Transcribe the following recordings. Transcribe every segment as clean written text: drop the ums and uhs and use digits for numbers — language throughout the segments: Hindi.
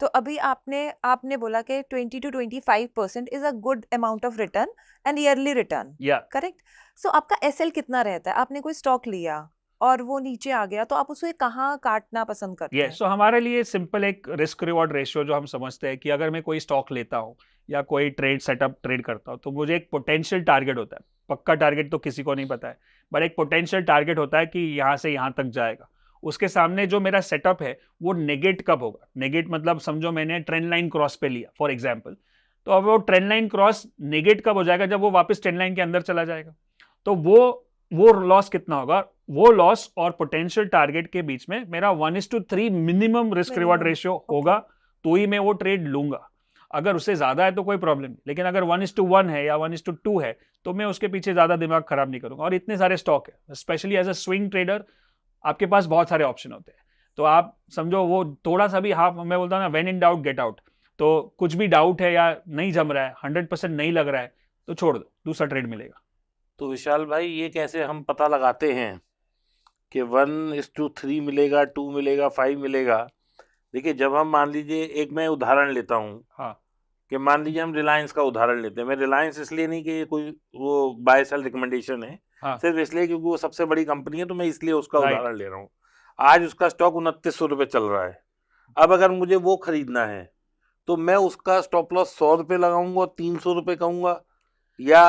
तो अभी आपने आपने बोला कि 20 to 25% is a good amount of return and yearly return, या करेक्ट? सो आपका एसएल कितना रहता है? आपने कोई स्टॉक लिया और वो नीचे आ गया, तो आप उसे कहाँ काटना पसंद करते ये हैं? सो हमारे लिए सिंपल एक रिस्क रिवॉर्ड रेशियो जो हम समझते हैं कि अगर मैं कोई स्टॉक लेता हूँ या कोई ट्रेड सेटअप ट्रेड करता हूँ तो मुझे एक पोटेंशियल टारगेट होता है। पक्का टारगेट तो किसी को नहीं पता है, बट एक पोटेंशियल टारगेट होता है कि यहाँ से यहाँ तक जाएगा। उसके सामने जो मेरा सेटअप है वो नेगेट कब होगा, नेगेट मतलब समझो मैंने ट्रेंड लाइन क्रॉस पे लिया फॉर एग्जाम्पल, तो अब वो ट्रेंड लाइन क्रॉस नेगेट कब हो जाएगा, जब वो वापस ट्रेंड लाइन के अंदर चला जाएगा। तो वो लॉस कितना होगा, वो लॉस और पोटेंशियल टारगेट के बीच में मेरा 1:3 minimum risk reward minimum. Ratio okay. होगा, तो ही मैं वो ट्रेड लूंगा। अगर उससे ज्यादा है तो कोई प्रॉब्लम नहीं, लेकिन अगर 1:1 है या 1:2 है तो मैं उसके पीछे ज्यादा दिमाग खराब नहीं करूंगा। और इतने सारे स्टॉक है, specially as a swing trader आपके पास बहुत सारे ऑप्शन होते हैं। तो आप समझो वो थोड़ा सा भी हाफ, मैं बोलता हूँ ना, when in doubt get out. तो कुछ भी डाउट है या नहीं जम रहा है, 100% नहीं लग रहा है, तो छोड़ दो, दूसरा ट्रेड मिलेगा। तो विशाल भाई, ये कैसे हम पता लगाते हैं कि 1:3 मिलेगा, 2 मिलेगा, 5 मिलेगा? देखिए, जब हम मान लीजिए, एक मैं उदाहरण लेता हूँ हाँ कि मान लीजिए हम रिलायंस का उदाहरण लेते हैं। मैं रिलायंस इसलिए नहीं कि ये कोई वो बाय सेल रिकमेंडेशन है, हाँ सिर्फ इसलिए क्योंकि वो सबसे बड़ी कंपनी है, तो मैं इसलिए उसका राइट। उदाहरण ले रहा हूँ। आज उसका स्टॉक 2900 रुपये चल रहा है। अब अगर मुझे वो खरीदना है तो मैं उसका स्टॉप लॉस 100 रुपये लगाऊंगा, 300 रुपये कहूंगा, या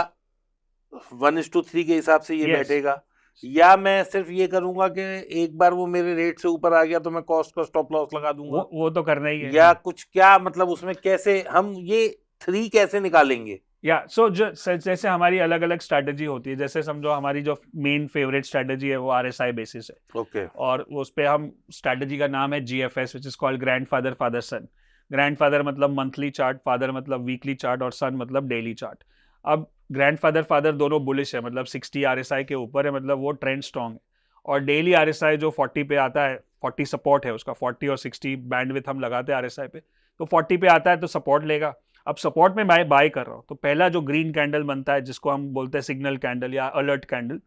1:3 के हिसाब से ये यस, बैठेगा? या मैं सिर्फ ये करूंगा कि एक बार वो मेरे रेट से ऊपर आ गया तो मैं कॉस्ट का स्टॉप लॉस लगा दूंगा? वो तो करना ही है। या कुछ, क्या मतलब उसमें कैसे हम ये 3 कैसे निकालेंगे? या सो जैसे हमारी अलग अलग स्ट्रैटेजी होती है, जैसे समझो हमारी जो मेन फेवरेट स्ट्रैटेजी है वो RSI बेसिस है। ओके। और उस पे हम स्ट्रैटेजी का नाम है GFS, which is called grandfather father son. Grandfather मतलब मंथली चार्ट, फादर मतलब वीकली चार्ट, और सन मतलब डेली चार्ट। अब ग्रैंडफादर फादर दोनों बुलिश है, मतलब 60 RSI के ऊपर है, मतलब वो ट्रेंड स्ट्रॉन्ग है। और डेली RSI जो 40 पे आता है, 40 सपोर्ट है उसका, 40 और 60 बैंडविथ हम लगाते हैं RSI पे, तो 40 पे आता है तो सपोर्ट लेगा। अब सपोर्ट में मैं बाय कर रहा हूं, तो पहला जो ग्रीन कैंडल बनता है जिसको हम बोलते हैं सिग्नल कैंडल या अलर्ट कैंडल,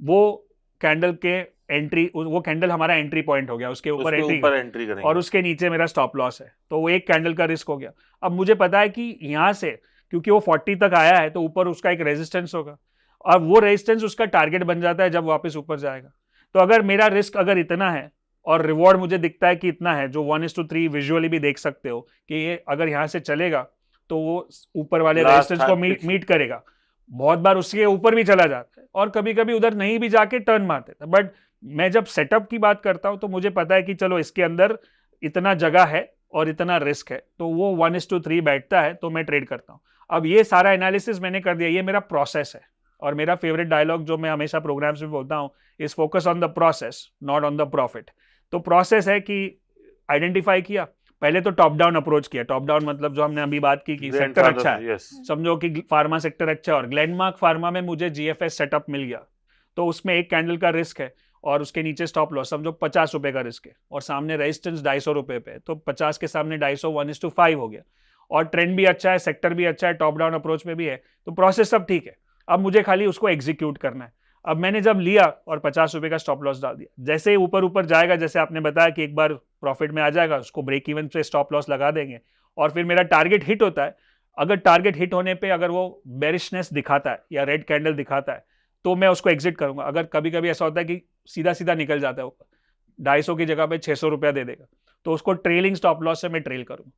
वो कैंडल के एंट्री, वो कैंडल हमारा एंट्री पॉइंट हो गया, उसके ऊपर उसके एंट्री। ऊपर एंट्री और करेंगे। उसके नीचे मेरा स्टॉप लॉस है, तो वो एक कैंडल का रिस्क हो गया। अब मुझे पता है कि यहां से, क्योंकि वो 40 तक आया है, तो ऊपर उसका एक रेजिस्टेंस होगा, और वो रेजिस्टेंस उसका टारगेट बन जाता है जब वापस ऊपर जाएगा। तो अगर मेरा रिस्क अगर इतना है और रिवॉर्ड मुझे दिखता है कि इतना है, जो 1:3 विजुअली भी देख सकते हो कि ये अगर यहां से चलेगा तो वो ऊपर वाले लास्ट रेजिस्टेंस को हाथ मीट करेगा। बहुत बार उसके ऊपर भी चला जाता है और कभी कभी उधर नहीं भी जाके टर्न मारते थे, बट मैं जब सेटअप की बात करता हूं तो मुझे पता है कि चलो इसके अंदर इतना जगह है और इतना रिस्क है, तो वो 1:3 बैठता है तो मैं ट्रेड करता हूं। अब ये सारा एनालिसिस मैंने कर दिया, ये मेरा प्रोसेस है। और मेरा फेवरेट डायलॉग जो मैं हमेशा प्रोग्राम्स में बोलता हूं, is focus on the process not on the profit. तो प्रोसेस है कि आइडेंटिफाई किया, पहले तो टॉप डाउन अप्रोच किया। टॉप डाउन मतलब जो हमने अभी बात की कि सेक्टर अच्छा ग्रैंडफादर, है, यस। समझो कि फार्मा सेक्टर अच्छा है, और ग्लेनमार्क फार्मा में मुझे GFS सेटअप मिल गया, तो उसमें एक कैंडल का रिस्क है और उसके नीचे स्टॉप लॉस समझो 50 रुपए का रिस्क है, और सामने रेजिस्टेंस 250 रुपए पे, तो 50 के सामने 250 1:5 हो गया। और ट्रेंड भी अच्छा है, सेक्टर भी अच्छा है, टॉप डाउन अप्रोच में भी है, तो प्रोसेस सब ठीक है। अब मुझे खाली उसको एग्जीक्यूट करना है। अब मैंने जब लिया और 50 रुपए का स्टॉप लॉस डाल दिया, जैसे ही ऊपर ऊपर जाएगा, जैसे आपने बताया कि एक बार प्रॉफिट में आ जाएगा, उसको ब्रेक इवन से स्टॉप लॉस लगा देंगे, और फिर मेरा टारगेट हिट होता है। अगर टारगेट हिट होने पे अगर वो बेरिशनेस दिखाता है या रेड कैंडल दिखाता है, तो मैं उसको एग्जिट करूंगा। अगर कभी कभी ऐसा होता है कि सीधा सीधा निकल जाता है ऊपर, 250 की जगह पे 600 रुपया दे देगा, तो उसको ट्रेलिंग स्टॉप लॉस से मैं ट्रेल करूंगा।